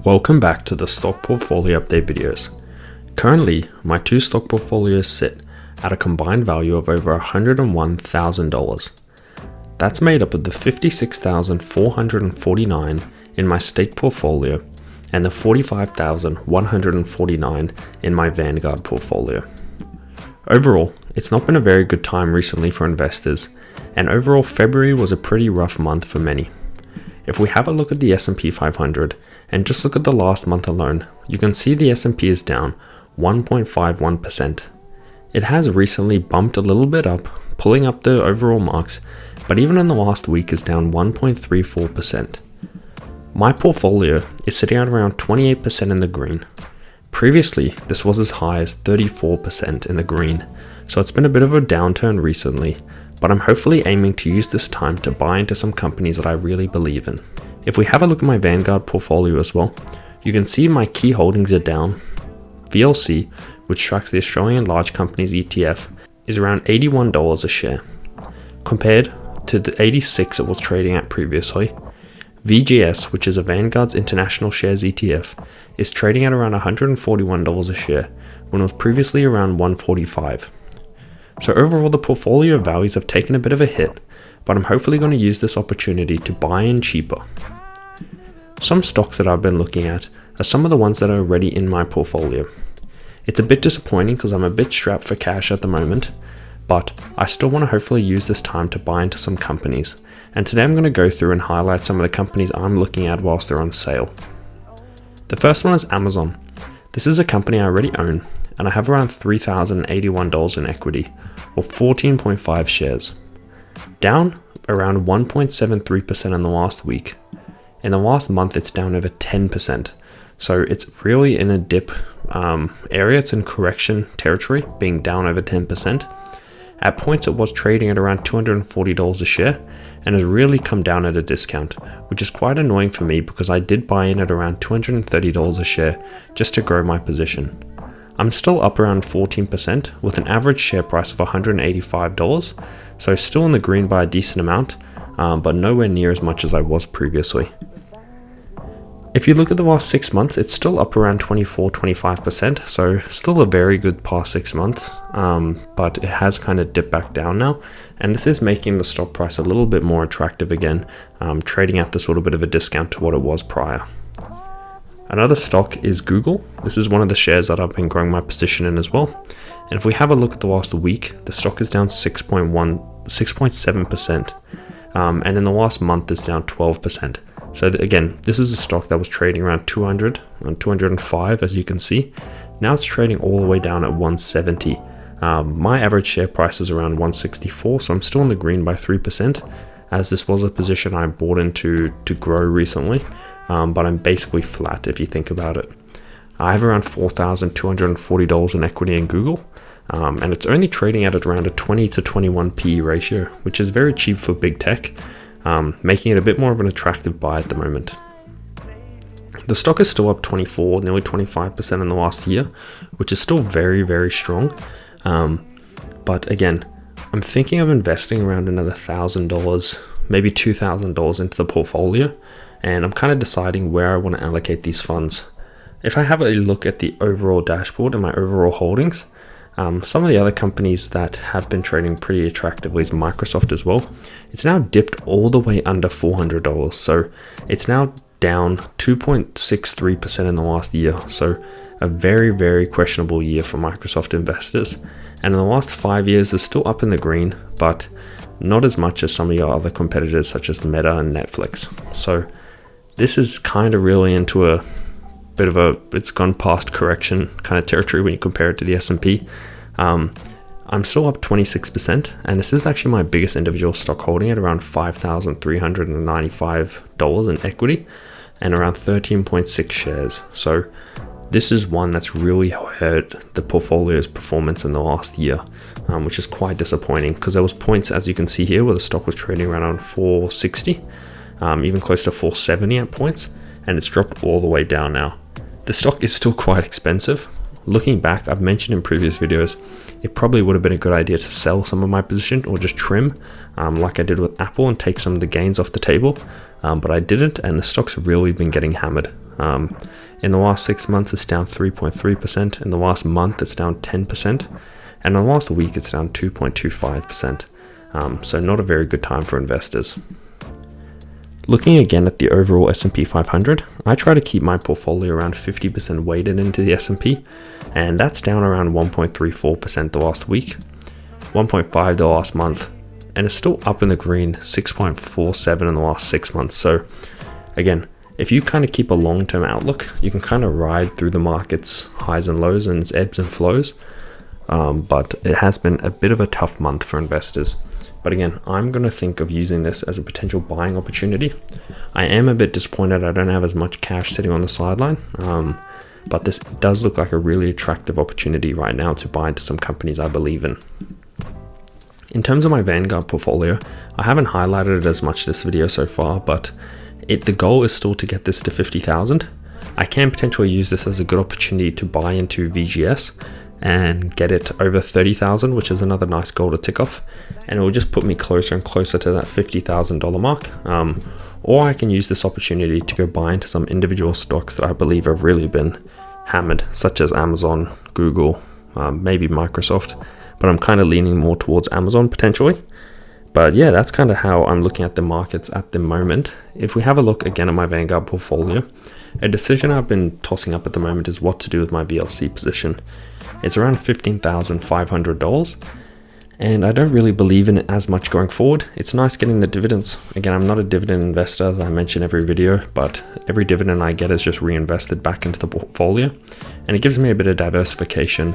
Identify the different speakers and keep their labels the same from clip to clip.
Speaker 1: Welcome back to the stock portfolio update videos. Currently, my two stock portfolios sit at a combined value of over $101,000. That's made up of the $56,449 in my stake portfolio and the $45,149 in my Vanguard portfolio. Overall, it's not been a very good time recently for investors, and overall February was a pretty rough month for many. If we have a look at the S&P 500 and just look at the last month alone, you can see the S&P is down 1.51%. It has recently bumped a little bit up, pulling up the overall marks, but even in the last week is down 1.34%. My portfolio is sitting at around 28% in the green. Previously, this was as high as 34% in the green, so it's been a bit of a downturn recently, but I'm hopefully aiming to use this time to buy into some companies that I really believe in. If we have a look at my Vanguard portfolio as well, you can see my key holdings are down. VLC, which tracks the Australian Large Companies ETF, is around $81 a share, compared to the 86 it was trading at previously. VGS, which is a Vanguard's International Shares ETF, is trading at around $141 a share, when it was previously around $145. So overall, the portfolio values have taken a bit of a hit, but I'm hopefully going to use this opportunity to buy in cheaper. Some stocks that I've been looking at are some of the ones that are already in my portfolio. It's a bit disappointing because I'm a bit strapped for cash at the moment, but I still want to hopefully use this time to buy into some companies. And today I'm going to go through and highlight some of the companies I'm looking at whilst they're on sale. The first one is Amazon. This is a company I already own, and I have around $3,081 in equity, or 14.5 shares. Down around 1.73% in the last week. In the last month, it's down over 10%. So it's really in a dip area. It's in correction territory, being down over 10%. At points, it was trading at around $240 a share and has really come down at a discount, which is quite annoying for me because I did buy in at around $230 a share just to grow my position. I'm still up around 14% with an average share price of $185, so still in the green by a decent amount, but nowhere near as much as I was previously. If you look at the last 6 months, it's still up around 24-25%, so still a very good past 6 months, but it has kind of dipped back down now, and this is making the stock price a little bit more attractive again, trading at this little bit of a discount to what it was prior. Another stock is Google. This is one of the shares that I've been growing my position in as well. And if we have a look at the last week, the stock is down 6.7%. And in the last month, it's down 12%. So again, this is a stock that was trading around 200 and 205, as you can see. Now it's trading all the way down at 170. My average share price is around 164, so I'm still in the green by 3%, as this was a position I bought into to grow recently. But I'm basically flat if you think about it. I have around $4,240 in equity in Google, and it's only trading at around a 20 to 21 PE ratio, which is very cheap for big tech, making it a bit more of an attractive buy at the moment. The stock is still up 24, nearly 25% in the last year, which is still very, very strong. But again, I'm thinking of investing around another $1,000, maybe $2,000 into the portfolio, and I'm kind of deciding where I want to allocate these funds. If I have a look at the overall dashboard and my overall holdings, some of the other companies that have been trading pretty attractively is Microsoft as well. It's now dipped all the way under $400, so it's now down 2.63% in the last year, so a very, very questionable year for Microsoft investors. And in the last 5 years, it's still up in the green, but not as much as some of your other competitors such as Meta and Netflix. So this is kind of really into a bit of it's gone past correction kind of territory when you compare it to the S&P. I'm still up 26%, and this is actually my biggest individual stock holding at around $5,395 in equity and around 13.6 shares. So this is one that's really hurt the portfolio's performance in the last year, which is quite disappointing because there was points, as you can see here, where the stock was trading around 460. Even close to 470 at points, and it's dropped all the way down now. The stock is still quite expensive. Looking back, I've mentioned in previous videos, it probably would have been a good idea to sell some of my position or just trim, like I did with Apple, and take some of the gains off the table, but I didn't, and the stock's really been getting hammered. In the last 6 months, it's down 3.3%. In the last month, it's down 10%. And in the last week, it's down 2.25%. So not a very good time for investors. Looking again at the overall S&P 500, I try to keep my portfolio around 50% weighted into the S&P, and that's down around 1.34% the last week, 1.5% the last month, and it's still up in the green, 6.47% in the last 6 months. So again, if you kind of keep a long-term outlook, you can kind of ride through the market's highs and lows and its ebbs and flows, but it has been a bit of a tough month for investors. But again, I'm going to think of using this as a potential buying opportunity. I am a bit disappointed I don't have as much cash sitting on the sideline, but this does look like a really attractive opportunity right now to buy into some companies I believe in. In terms of my Vanguard portfolio, I haven't highlighted it as much this video so far, but the goal is still to get this to 50,000. I can potentially use this as a good opportunity to buy into VGS and get it over 30,000, which is another nice goal to tick off, and it will just put me closer and closer to that $50,000 mark. Or I can use this opportunity to go buy into some individual stocks that I believe have really been hammered, such as Amazon, Google, maybe Microsoft, but I'm kind of leaning more towards Amazon potentially. But yeah, that's kind of how I'm looking at the markets at the moment. If we have a look again at my Vanguard portfolio, a decision I've been tossing up at the moment is what to do with my VLC position. It's around $15,500, and I don't really believe in it as much going forward. It's nice getting the dividends. Again, I'm not a dividend investor, as I mention every video, but every dividend I get is just reinvested back into the portfolio, and it gives me a bit of diversification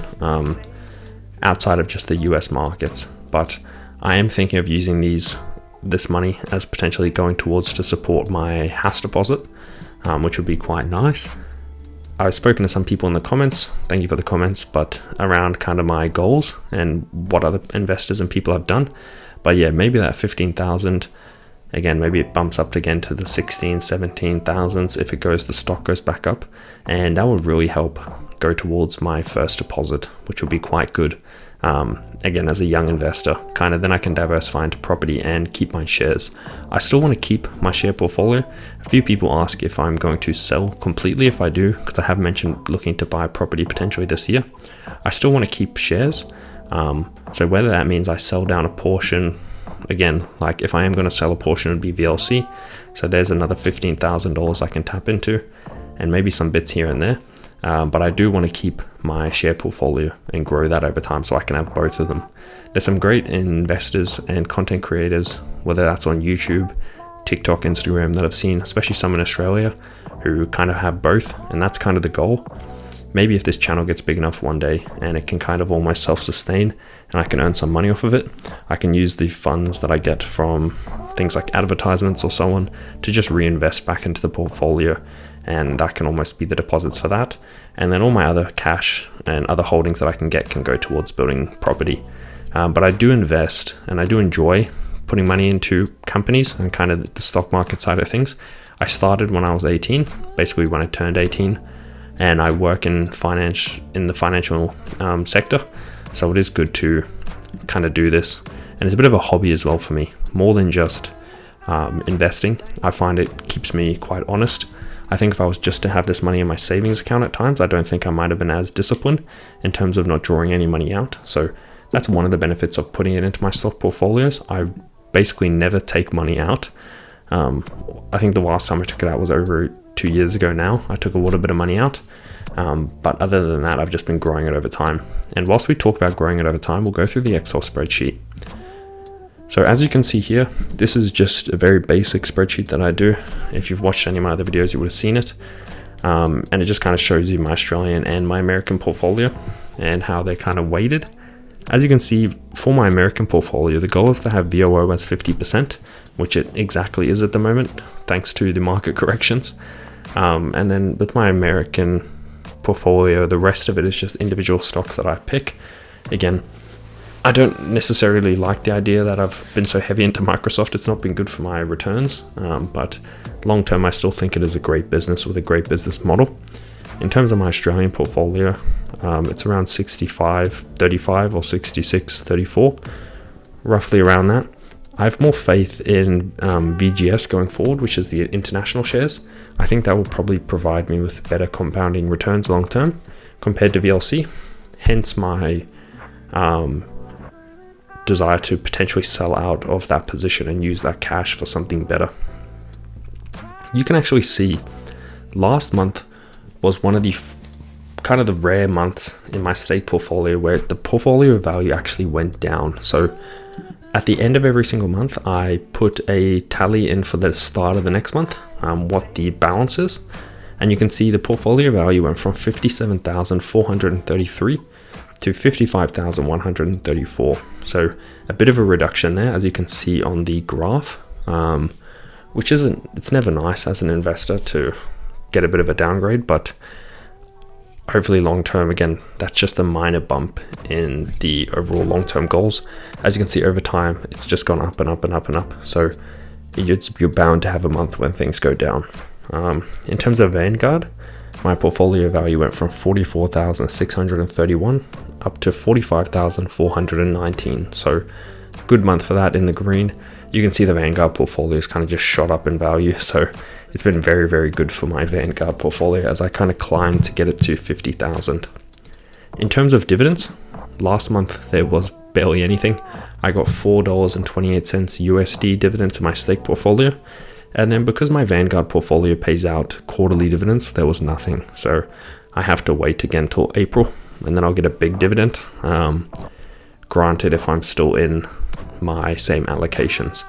Speaker 1: outside of just the US markets. But I am thinking of using this money as potentially going towards to support my house deposit, which would be quite nice. I've spoken to some people in the comments, thank you for the comments, but around kind of my goals and what other investors and people have done. But yeah, maybe that 15,000, again, maybe it bumps up again to the 16, 17,000s if the stock goes back up, and that would really help go towards my first deposit, which would be quite good. Again, as a young investor, kind of then I can diversify into property and keep my shares. I still want to keep my share portfolio. A few people ask if I'm going to sell completely. If I do, because I have mentioned looking to buy property potentially this year, I still want to keep shares. So whether that means I sell down a portion, again, like if I am going to sell a portion, it would be VLC. So there's another $15,000 I can tap into, and maybe some bits here and there. But I do want to keep my share portfolio and grow that over time so I can have both of them. There's some great investors and content creators, whether that's on YouTube, TikTok, Instagram, that I've seen, especially some in Australia, who kind of have both, and that's kind of the goal. Maybe if this channel gets big enough one day and it can kind of almost self-sustain and I can earn some money off of it, I can use the funds that I get from things like advertisements or so on to just reinvest back into the portfolio, and that can almost be the deposits for that. And then all my other cash and other holdings that I can get can go towards building property. But I do invest and I do enjoy putting money into companies and kind of the stock market side of things. I started when I was 18, basically when I turned 18, and I work in the financial sector. So it is good to kind of do this. And it's a bit of a hobby as well for me, more than just investing. I find it keeps me quite honest. I think if I was just to have this money in my savings account at times, I don't think I might have been as disciplined in terms of not drawing any money out. So that's one of the benefits of putting it into my stock portfolios. I basically never take money out. I think the last time I took it out was over 2 years ago now. I took a little bit of money out. But other than that, I've just been growing it over time. And whilst we talk about growing it over time, we'll go through the Excel spreadsheet. So as you can see here, this is just a very basic spreadsheet that I do. If you've watched any of my other videos, you would have seen it. And it just kind of shows you my Australian and my American portfolio and how they're kind of weighted. As you can see, for my American portfolio, the goal is to have VOO as 50%, which it exactly is at the moment, thanks to the market corrections. And then with my American portfolio, the rest of it is just individual stocks that I pick. Again, I don't necessarily like the idea that I've been so heavy into Microsoft. It's not been good for my returns, but long term, I still think it is a great business with a great business model. In terms of my Australian portfolio, it's around 65-35 or 66-34, roughly around that. I have more faith in VGS going forward, which is the international shares. I think that will probably provide me with better compounding returns long term compared to VLC. Hence my desire to potentially sell out of that position and use that cash for something better. You can actually see last month was one of the kind of the rare months in my stake portfolio where the portfolio value actually went down. So at the end of every single month, I put a tally in for the start of the next month, what the balance is. And you can see the portfolio value went from 57,433 to 55,134. So a bit of a reduction there, as you can see on the graph, which it's never nice as an investor to get a bit of a downgrade, but hopefully long term, again, that's just a minor bump in the overall long term goals. As you can see over time, it's just gone up and up and up and up. So you're bound to have a month when things go down. In terms of Vanguard, my portfolio value went from 44,631 up to 45,419. So good month for that in the green. You can see the Vanguard portfolio is kind of just shot up in value. So it's been very, very good for my Vanguard portfolio as I kind of climbed to get it to 50,000. In terms of dividends, last month there was barely anything. I got $4.28 USD dividends in my stake portfolio. And then because my Vanguard portfolio pays out quarterly dividends, there was nothing. So I have to wait again till April and then I'll get a big dividend. Granted, if I'm still in my same allocations.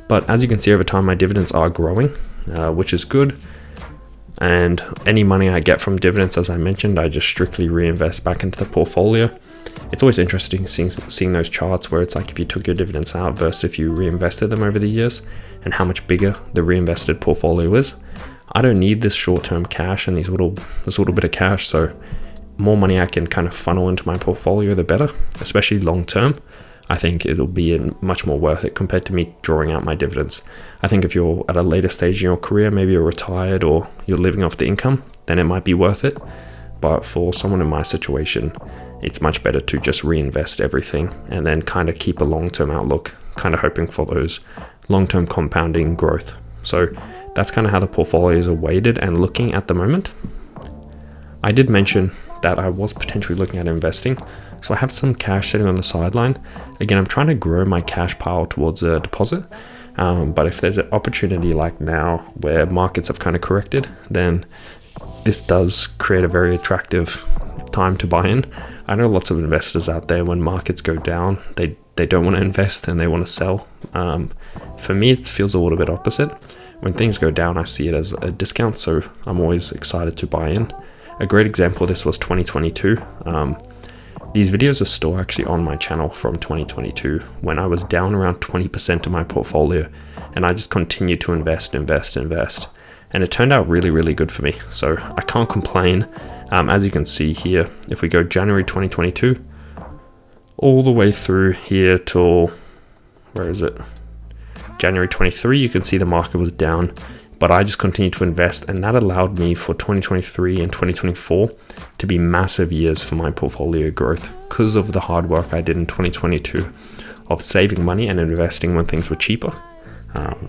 Speaker 1: But as you can see over time, my dividends are growing, which is good. And any money I get from dividends, as I mentioned, I just strictly reinvest back into the portfolio. It's always interesting seeing those charts where it's like if you took your dividends out versus if you reinvested them over the years and how much bigger the reinvested portfolio is. I don't need this short-term cash and this little bit of cash, so more money I can kind of funnel into my portfolio, the better, especially long-term. I think it'll be much more worth it compared to me drawing out my dividends. I think if you're at a later stage in your career, maybe you're retired or you're living off the income, then it might be worth it. But for someone in my situation, it's much better to just reinvest everything and then kind of keep a long-term outlook, kind of hoping for those long-term compounding growth. So that's kind of how the portfolios are weighted and looking at the moment. I did mention that I was potentially looking at investing. So I have some cash sitting on the sideline. Again, I'm trying to grow my cash pile towards a deposit. But if there's an opportunity like now where markets have kind of corrected, then this does create a very attractive time to buy in. I know lots of investors out there, when markets go down, they don't want to invest and they want to sell. For me, it feels a little bit opposite. When things go down, I see it as a discount, so I'm always excited to buy in. A great example of this was 2022. These videos are still actually on my channel from 2022 when I was down around 20% of my portfolio and I just continued to invest. And it turned out really, really good for me. So I can't complain. As you can see here, if we go January 2022, all the way through here till, where is it? January 23, you can see the market was down, but I just continued to invest, and that allowed me for 2023 and 2024 to be massive years for my portfolio growth because of the hard work I did in 2022 of saving money and investing when things were cheaper.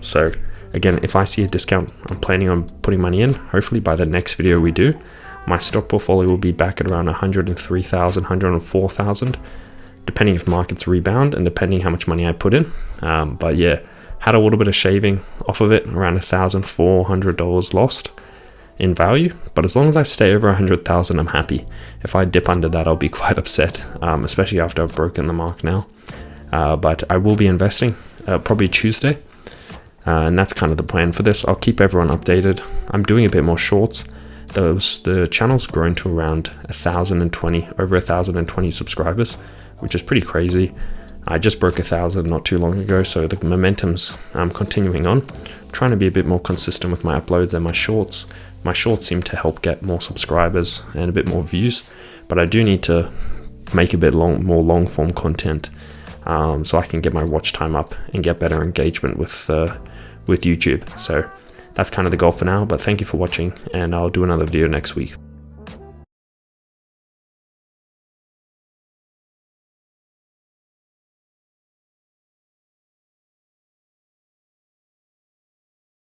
Speaker 1: So again, if I see a discount, I'm planning on putting money in. Hopefully by the next video we do, my stock portfolio will be back at around 103,000, 104,000, depending if markets rebound and depending how much money I put in. But yeah, had a little bit of shaving off of it, around $1,400 lost in value. But as long as I stay over 100,000, I'm happy. If I dip under that, I'll be quite upset, especially after I've broken the mark now. But I will be investing probably Tuesday. And that's kind of the plan for this. I'll keep everyone updated. I'm doing a bit more shorts. The channel's grown to around 1,020, over 1,020 subscribers, which is pretty crazy. I just broke 1,000 not too long ago, so the momentum's continuing on. I'm trying to be a bit more consistent with my uploads and my shorts. My shorts seem to help get more subscribers and a bit more views, but I do need to make a bit more long form content so I can get my watch time up and get better engagement with YouTube. So that's kind of the goal for now, but thank you for watching, and I'll do another video next week.